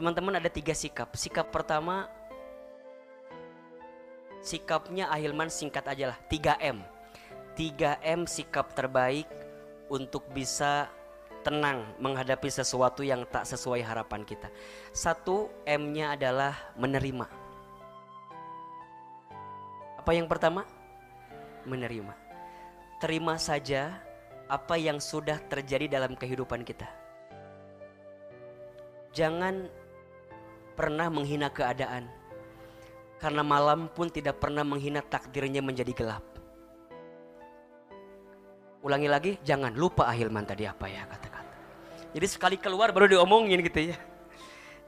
Teman-teman, ada 3 sikap. Sikap pertama, sikapnya Ahilman singkat aja lah, 3M. 3M sikap terbaik untuk bisa tenang menghadapi sesuatu yang tak sesuai harapan kita. 1, M-nya adalah menerima. Apa yang pertama? Menerima. Terima saja apa yang sudah terjadi dalam kehidupan kita. Jangan pernah menghina keadaan, karena malam pun tidak pernah menghina takdirnya menjadi gelap. Ulangi lagi, jangan lupa Ahilman tadi apa ya kata-kata. Jadi sekali keluar baru diomongin gitu ya.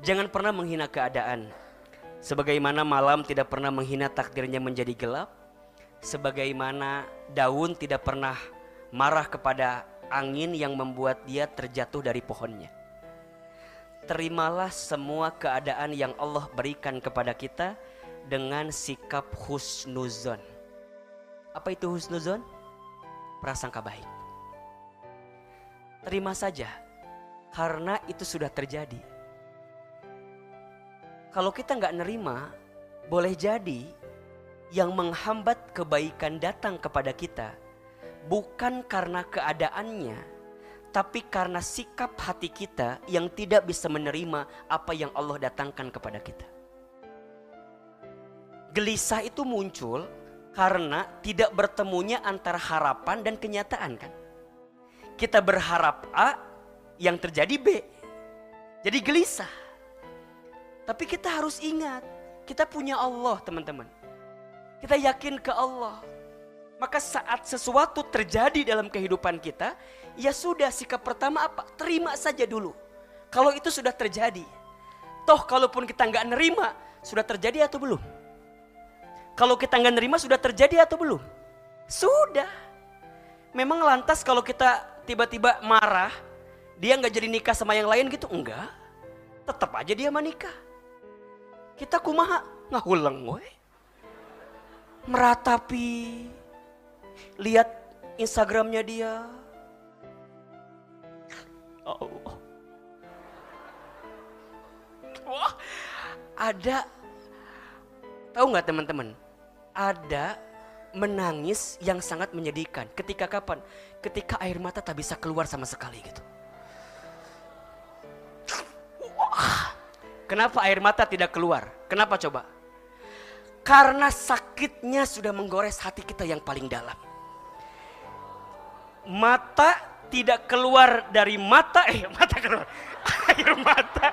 Jangan pernah menghina keadaan. Sebagaimana malam tidak pernah menghina takdirnya menjadi gelap, sebagaimana daun tidak pernah marah kepada angin yang membuat dia terjatuh dari pohonnya. Terimalah semua keadaan yang Allah berikan kepada kita dengan sikap husnuzon. Apa itu husnuzon? Prasangka baik. Terima saja, karena itu sudah terjadi. Kalau kita nggak nerima, boleh jadi yang menghambat kebaikan datang kepada kita bukan karena keadaannya, tapi karena sikap hati kita yang tidak bisa menerima apa yang Allah datangkan kepada kita. Gelisah itu muncul karena tidak bertemunya antara harapan dan kenyataan kan. Kita berharap A, yang terjadi B. Jadi gelisah. Tapi kita harus ingat, kita punya Allah teman-teman. Kita yakin ke Allah. Maka saat sesuatu terjadi dalam kehidupan kita, ya sudah, sikap pertama apa? Terima saja dulu. Kalau itu sudah terjadi. Toh kalaupun kita nggak nerima, sudah terjadi atau belum? Kalau kita nggak nerima, sudah terjadi atau belum? Sudah. Memang lantas kalau kita tiba-tiba marah, dia nggak jadi nikah sama yang lain gitu? Enggak. Tetap aja dia menikah. Kita kumaha ngahuleng we. Meratapi, lihat Instagramnya dia. Oh. Wah, ada, tahu nggak teman-teman? Ada menangis yang sangat menyedihkan. Ketika kapan? Ketika air mata tak bisa keluar sama sekali gitu. Wah, kenapa air mata tidak keluar? Kenapa coba? Karena sakitnya sudah menggores hati kita yang paling dalam. Mata tidak keluar dari mata, mata keluar. Air mata.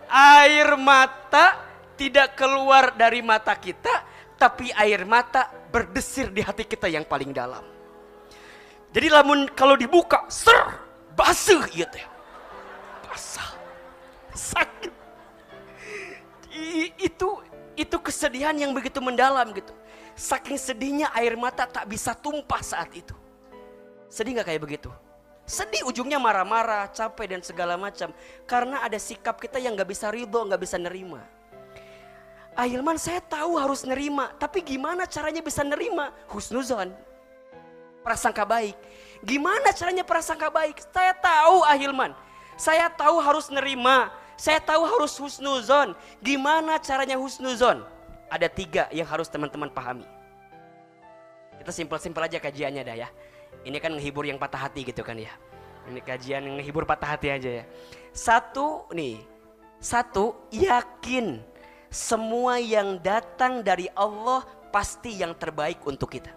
Air mata tidak keluar dari mata kita, tapi air mata berdesir di hati kita yang paling dalam. Jadi lamun kalau dibuka, basuh gitu ya. Basah. Sakit. Itu kesedihan yang begitu mendalam gitu. Saking sedihnya air mata tak bisa tumpah saat itu. Sedih gak kayak begitu? Sedih ujungnya marah-marah, capek dan segala macam. Karena ada sikap kita yang gak bisa ridho, gak bisa nerima. Ahilman, saya tahu harus nerima, tapi gimana caranya bisa nerima? Husnuzon, prasangka baik. Gimana caranya prasangka baik? Saya tahu Ahilman, saya tahu harus nerima, saya tahu harus husnuzon. Gimana caranya husnuzon? Ada 3 yang harus teman-teman pahami. Kita simpel-simpel aja kajiannya dah ya. Ini kan ngehibur yang patah hati gitu kan ya. Ini kajian yang ngehibur patah hati aja ya. 1, yakin semua yang datang dari Allah pasti yang terbaik untuk kita.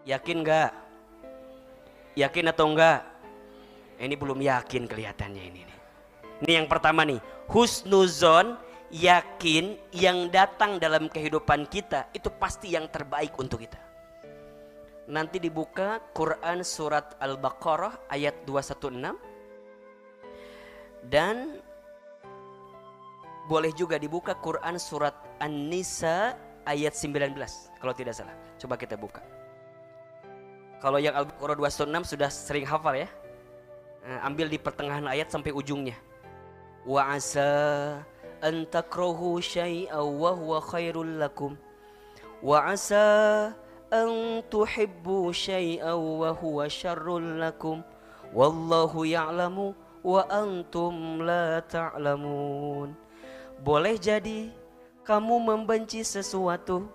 Yakin gak? Yakin atau enggak? Ini belum yakin kelihatannya ini. Ini yang pertama nih, husnuzon, yakin yang datang dalam kehidupan kita itu pasti yang terbaik untuk kita. Nanti dibuka Quran surat Al-Baqarah ayat 216 dan boleh juga dibuka Quran surat An-Nisa ayat 19 kalau tidak salah. Coba kita buka. Kalau yang Al-Baqarah 216 sudah sering hafal ya. Ambil di pertengahan ayat sampai ujungnya. Wa asa an takrahu syai'an wa huwa khairul lakum. Wa asa an tuhibbu syai'an wa huwa syarrul lakum. Wallahu ya'lamu wa antum la ta'lamun. Boleh jadi kamu membenci sesuatu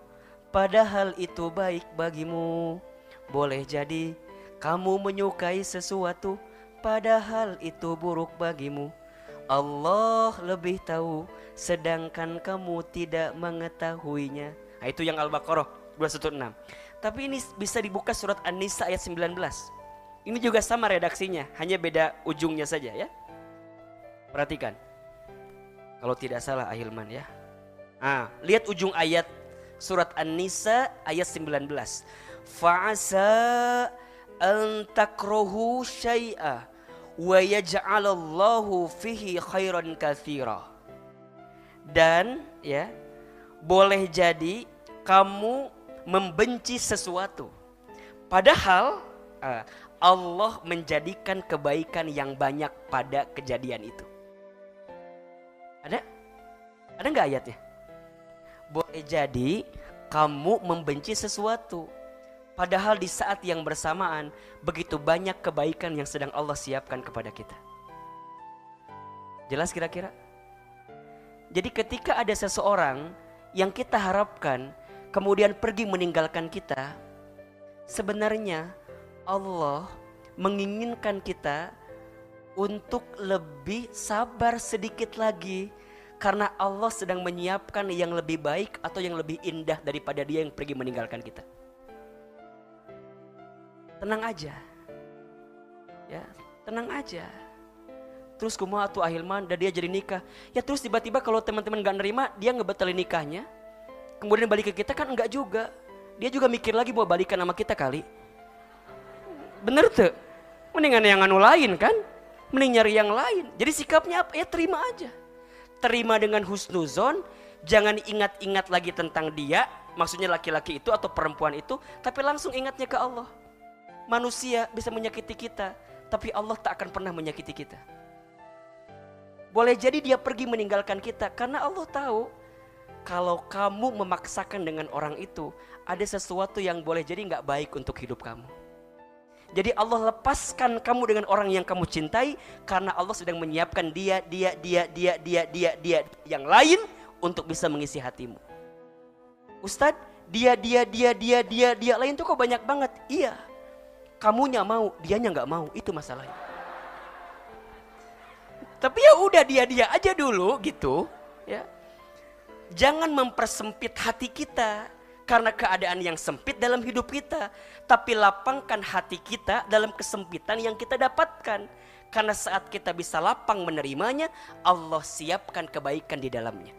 padahal itu baik bagimu. Boleh jadi kamu menyukai sesuatu padahal itu buruk bagimu. Allah lebih tahu sedangkan kamu tidak mengetahuinya. Nah, itu yang Al-Baqarah 216. Tapi ini bisa dibuka surat An-Nisa ayat 19. Ini juga sama redaksinya, hanya beda ujungnya saja ya. Perhatikan. Kalau tidak salah Ahilman ya. Lihat ujung ayat surat An-Nisa ayat 19. Fa'asa an takrohu syai'a wa yaj'alallahu fihi khairan katsira. Dan ya, boleh jadi kamu membenci sesuatu padahal Allah menjadikan kebaikan yang banyak pada kejadian itu. Ada? Ada nggak ayatnya? Boleh jadi kamu membenci sesuatu padahal di saat yang bersamaan begitu banyak kebaikan yang sedang Allah siapkan kepada kita. Jelas kira-kira? Jadi ketika ada seseorang yang kita harapkan kemudian pergi meninggalkan kita, sebenarnya Allah menginginkan kita untuk lebih sabar sedikit lagi karena Allah sedang menyiapkan yang lebih baik atau yang lebih indah daripada dia yang pergi meninggalkan kita. Tenang aja. Ya, tenang aja. Terus kumaha atuh Ahilman, dan dia jadi nikah. Ya terus tiba-tiba kalau teman-teman gak nerima, dia ngebatalin nikahnya. Kemudian balik ke kita kan enggak juga. Dia juga mikir lagi mau balikan sama kita kali. Bener tuh, mendingan yang anu lain kan, mending nyari yang lain. Jadi sikapnya apa? Ya terima aja. Terima dengan husnuzon, jangan ingat-ingat lagi tentang dia, maksudnya laki-laki itu atau perempuan itu, tapi langsung ingatnya ke Allah. Manusia bisa menyakiti kita, tapi Allah tak akan pernah menyakiti kita. Boleh jadi dia pergi meninggalkan kita karena Allah tahu kalau kamu memaksakan dengan orang itu, ada sesuatu yang boleh jadi gak baik untuk hidup kamu. Jadi Allah lepaskan kamu dengan orang yang kamu cintai karena Allah sedang menyiapkan dia yang lain untuk bisa mengisi hatimu. Ustadz, dia lain tuh kok banyak banget. Iya, kamunya mau, dianya gak mau, itu masalahnya. Tapi ya udah dia aja dulu gitu ya. Jangan mempersempit hati kita karena keadaan yang sempit dalam hidup kita, tapi lapangkan hati kita dalam kesempitan yang kita dapatkan. Karena saat kita bisa lapang menerimanya, Allah siapkan kebaikan di dalamnya.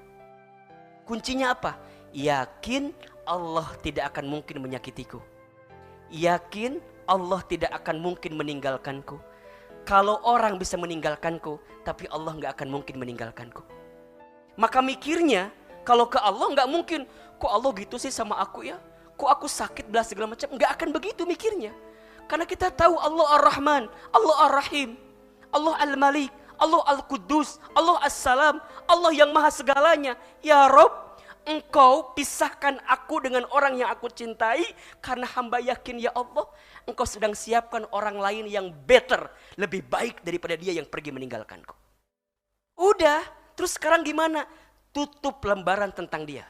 Kuncinya apa? Yakin Allah tidak akan mungkin menyakitiku. Yakin Allah tidak akan mungkin meninggalkanku. Kalau orang bisa meninggalkanku, tapi Allah gak akan mungkin meninggalkanku. Maka mikirnya, kalau ke Allah gak mungkin. Kok Allah gitu sih sama aku ya? Kok aku sakit belas segala macam? Gak akan begitu mikirnya. Karena kita tahu Allah Ar-Rahman, Allah Ar-Rahim, Allah Al-Malik, Allah Al-Quddus, Allah As-Salam, Allah yang maha segalanya. Ya Rob, Engkau pisahkan aku dengan orang yang aku cintai, karena hamba yakin ya Allah, Engkau sedang siapkan orang lain yang better, lebih baik daripada dia yang pergi meninggalkanku. Udah, terus sekarang gimana? Tutup lembaran tentang dia.